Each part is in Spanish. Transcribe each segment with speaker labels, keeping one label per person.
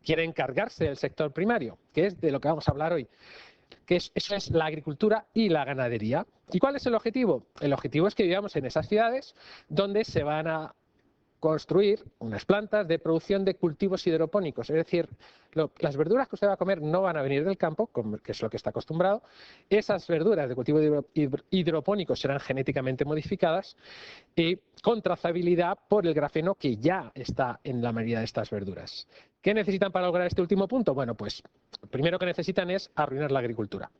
Speaker 1: quieren cargarse del sector primario, que es de lo que vamos a hablar hoy, eso es la agricultura y la ganadería. ¿Y cuál es el objetivo? El objetivo es que vivamos en esas ciudades donde se van a construir unas plantas de producción de cultivos hidropónicos, es decir, las verduras que usted va a comer no van a venir del campo, que es lo que está acostumbrado. Esas verduras de cultivo hidropónico serán genéticamente modificadas y con trazabilidad por el grafeno que ya está en la mayoría de estas verduras. ¿Qué necesitan para lograr este último punto? Bueno, pues lo primero que necesitan es arruinar la agricultura.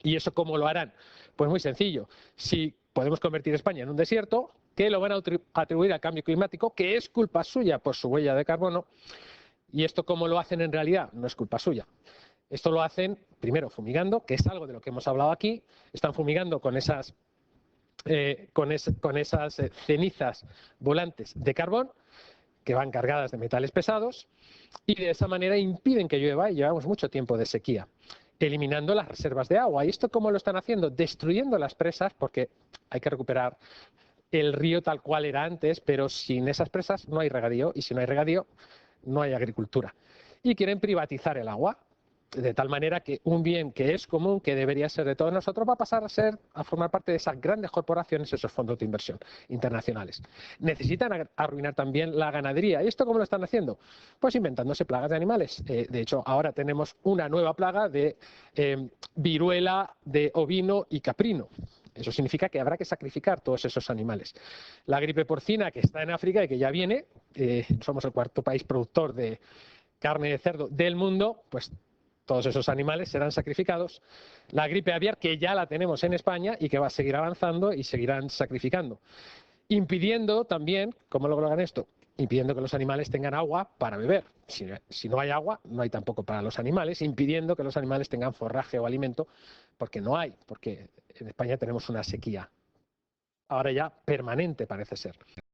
Speaker 1: ¿Y eso cómo lo harán? Pues muy sencillo. Si podemos convertir España en un desierto, que lo van a atribuir al cambio climático, que es culpa suya por su huella de carbono, y esto cómo lo hacen en realidad no es culpa suya. Esto lo hacen primero fumigando, que es algo de lo que hemos hablado aquí. Están fumigando con esas cenizas volantes de carbón que van cargadas de metales pesados y de esa manera impiden que llueva y llevamos mucho tiempo de sequía, eliminando las reservas de agua. ¿Y esto cómo lo están haciendo? Destruyendo las presas, porque hay que recuperar el río tal cual era antes, pero sin esas presas no hay regadío y si no hay regadío no hay agricultura. Y quieren privatizar el agua, de tal manera que un bien que es común, que debería ser de todos nosotros, va a pasar a formar parte de esas grandes corporaciones, esos fondos de inversión internacionales. Necesitan arruinar también la ganadería. ¿Y esto cómo lo están haciendo? Pues inventándose plagas de animales. De hecho, ahora tenemos una nueva plaga de viruela de ovino y caprino. Eso significa que habrá que sacrificar todos esos animales. La gripe porcina, que está en África y que ya viene, somos el cuarto país productor de carne de cerdo del mundo, pues todos esos animales serán sacrificados. La gripe aviar, que ya la tenemos en España y que va a seguir avanzando y seguirán sacrificando. Impidiendo también, ¿cómo logran esto? Impidiendo que los animales tengan agua para beber. Si no hay agua, no hay tampoco para los animales, impidiendo que los animales tengan forraje o alimento, porque no hay, porque en España tenemos una sequía, ahora ya permanente parece ser.